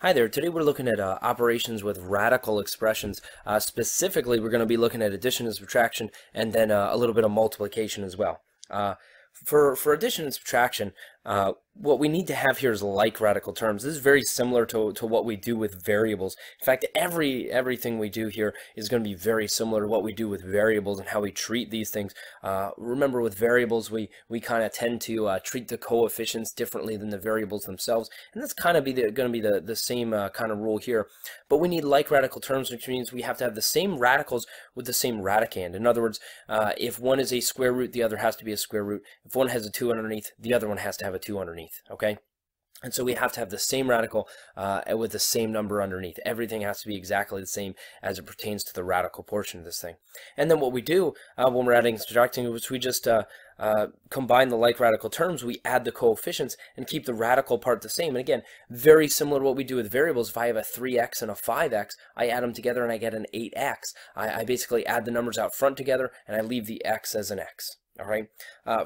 Hi there. Today we're looking at operations with radical expressions. Specifically, we're going to be looking at addition and subtraction, and then a little bit of multiplication as well. For addition and subtraction, what we need to have here is like radical terms. This is very similar to what we do with variables. In fact, everything we do here is going to be very similar to what we do with variables and how we treat these things. Remember, with variables, we kind of tend to treat the coefficients differently than the variables themselves, and that's kind of going to be the same kind of rule here. But we need like radical terms, which means we have to have the same radicals with the same radicand. In other words, if one is a square root, the other has to be a square root. If one has a 2 underneath, the other one has to have a 2 underneath, okay? And so we have to have the same radical with the same number underneath. Everything has to be exactly the same as it pertains to the radical portion of this thing. And then what we do when we're adding and subtracting is we just combine the like radical terms, we add the coefficients and keep the radical part the same. And again, very similar to what we do with variables. If I have a 3x and a 5x, I add them together and I get an 8x. I basically add the numbers out front together and I leave the x as an x. All right.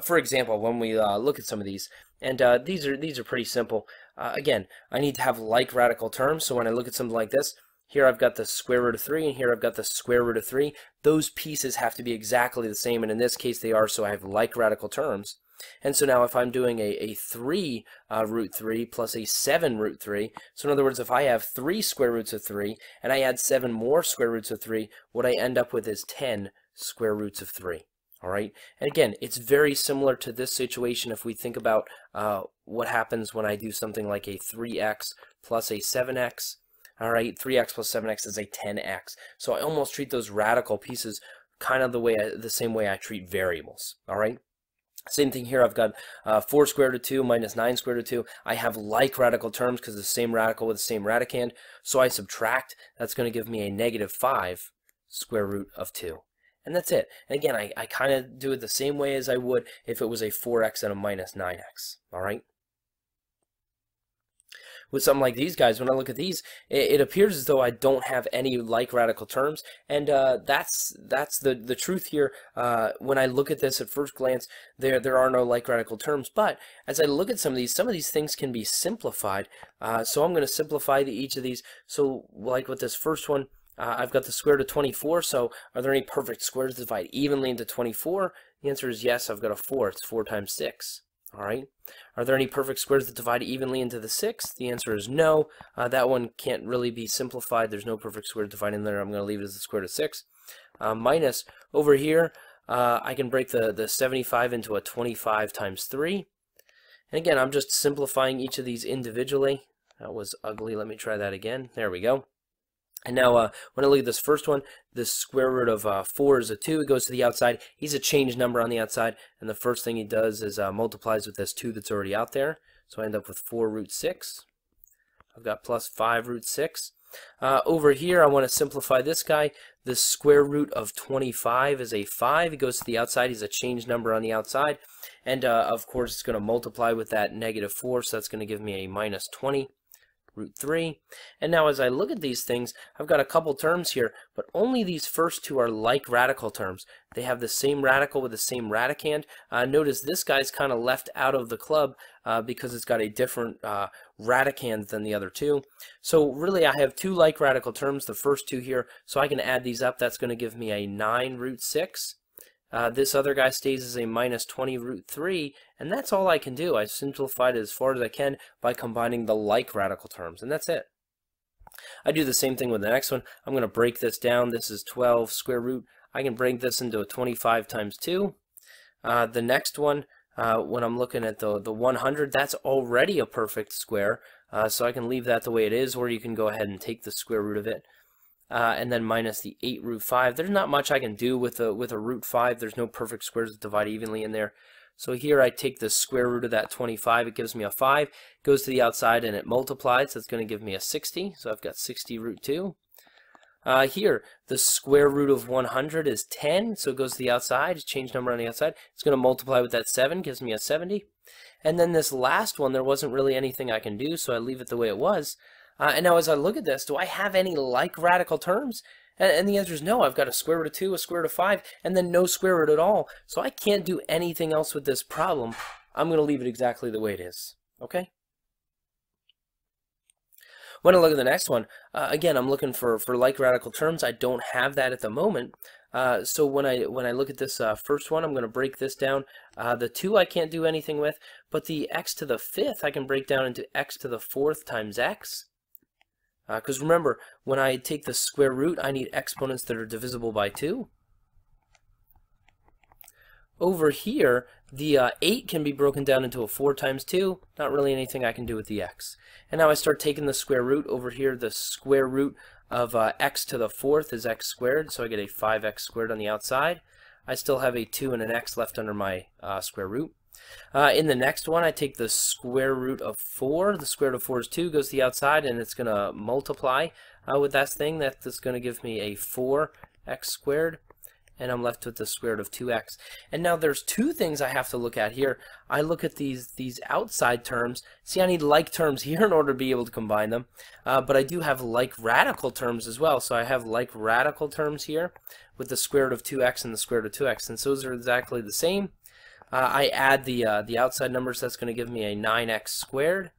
For example, when we look at some of these, and these are pretty simple. Again, I need to have like radical terms. So when I look at something like this, here I've got the square root of 3, and here I've got the square root of 3. Those pieces have to be exactly the same, and in this case they are. So I have like radical terms. And so now if I'm doing a 3 root 3 plus a 7 root 3, so in other words, if I have 3 square roots of 3 and I add 7 more square roots of 3, what I end up with is 10 square roots of 3. All right, and again, it's very similar to this situation if we think about what happens when I do something like a 3x plus a 7x. All right, 3x plus 7x is a 10x. So I almost treat those radical pieces kind of the same way I treat variables. All right. Same thing here. I've got 4 square root of 2 minus 9 square root of 2. I have like radical terms because the same radical with the same radicand. So I subtract. That's going to give me a negative 5 square root of 2. And that's it. And again, I kind of do it the same way as I would if it was a 4x and a minus 9x. All right? With something like these guys, when I look at these, it appears as though I don't have any like radical terms, and that's the truth here. When I look at this at first glance, there are no like radical terms, but as I look at some of these things can be simplified. So I'm going to simplify each of these. So like with this first one, I've got the square root of 24, so are there any perfect squares that divide evenly into 24? The answer is yes. I've got a 4. It's 4 times 6. All right. Are there any perfect squares that divide evenly into the 6? The answer is no. That one can't really be simplified. There's no perfect square dividing there. I'm going to leave it as the square root of 6. Minus, over here, I can break the 75 into a 25 times 3. And again, I'm just simplifying each of these individually. That was ugly. Let me try that again. There we go. And now when I look at this first one, the square root of 4 is a 2. It goes to the outside. He's a change number on the outside. And the first thing he does is multiplies with this 2 that's already out there. So I end up with 4 root 6. I've got plus 5 root 6. Over here, I want to simplify this guy. The square root of 25 is a 5. It goes to the outside. He's a change number on the outside. And of course, it's going to multiply with that negative 4. So that's going to give me a minus 20. Root 3. And now as I look at these things, I've got a couple terms here, but only these first two are like radical terms. They have the same radical with the same radicand. Notice this guy's kind of left out of the club because it's got a different radicand than the other two. So really I have two like radical terms, the first two here, so I can add these up. That's going to give me a 9 root 6. This other guy stays as a minus 20 root 3, and that's all I can do. I simplified it as far as I can by combining the like radical terms, and that's it. I do the same thing with the next one. I'm going to break this down. This is 12 square root. I can break this into a 25 times 2. The next one, when I'm looking at the 100, that's already a perfect square, so I can leave that the way it is, or you can go ahead and take the square root of it. And then minus the 8 root 5. There's not much I can do with a root 5. There's no perfect squares that divide evenly in there. So here I take the square root of that 25. It gives me a 5. It goes to the outside and it multiplies. So it's going to give me a 60. So I've got 60 root 2. Here, the square root of 100 is 10. So it goes to the outside. Change number on the outside. It's going to multiply with that 7. Gives me a 70. And then this last one, there wasn't really anything I can do. So I leave it the way it was. And now as I look at this, do I have any like radical terms? And the answer is no. I've got a square root of 2, a square root of 5, and then no square root at all. So I can't do anything else with this problem. I'm going to leave it exactly the way it is. Okay? When I look at the next one, again, I'm looking for like radical terms. I don't have that at the moment. So when I look at this first one, I'm going to break this down. The 2 I can't do anything with, but the x to the 5th I can break down into x to the 4th times x. Because remember, when I take the square root, I need exponents that are divisible by 2. Over here, the 8 can be broken down into a 4 times 2. Not really anything I can do with the x. And now I start taking the square root. Over here, the square root of x to the 4th is x squared, so I get a 5x squared on the outside. I still have a 2 and an x left under my square root. In the next one, I take the square root of 4. The square root of 4 is 2, goes to the outside, and it's going to multiply with that thing. That's going to give me a 4x squared. And I'm left with the square root of 2x. And now there's 2 things I have to look at here. I look at these outside terms. See, I need like terms here in order to be able to combine them. But I do have like radical terms as well. So I have like radical terms here with the square root of 2x and the square root of 2x. And so those are exactly the same. I add the outside numbers. That's going to give me a 9x squared.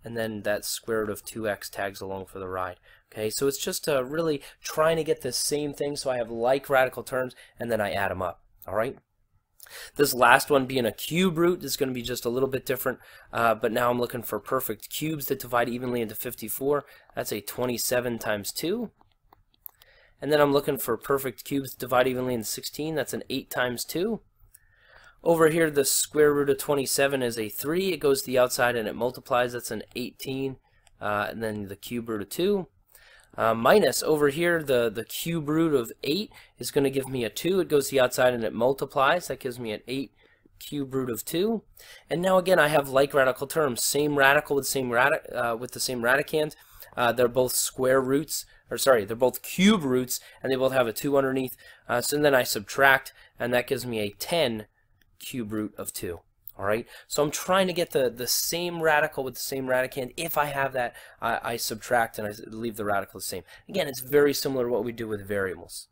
And then that square root of 2x tags along for the ride. Okay, so it's just really trying to get the same thing, so I have like radical terms, and then I add them up. All right. This last one being a cube root is going to be just a little bit different, but now I'm looking for perfect cubes that divide evenly into 54. That's a 27 times 2. And then I'm looking for perfect cubes that divide evenly into 16. That's an 8 times 2. Over here, the square root of 27 is a 3. It goes to the outside and it multiplies. That's an 18. And then the cube root of 2. Minus, over here, the cube root of 8 is going to give me a 2. It goes to the outside and it multiplies. That gives me an 8 cube root of 2. And now again, I have like radical terms. Same radical with the same radicand. They're both square roots, or sorry, they're both cube roots, and they both have a 2 underneath. So then I subtract, and that gives me a 10 cube root of 2. All right, so I'm trying to get the same radical with the same radicand. If I have that, I subtract and I leave the radical the same. Again, it's very similar to what we do with variables.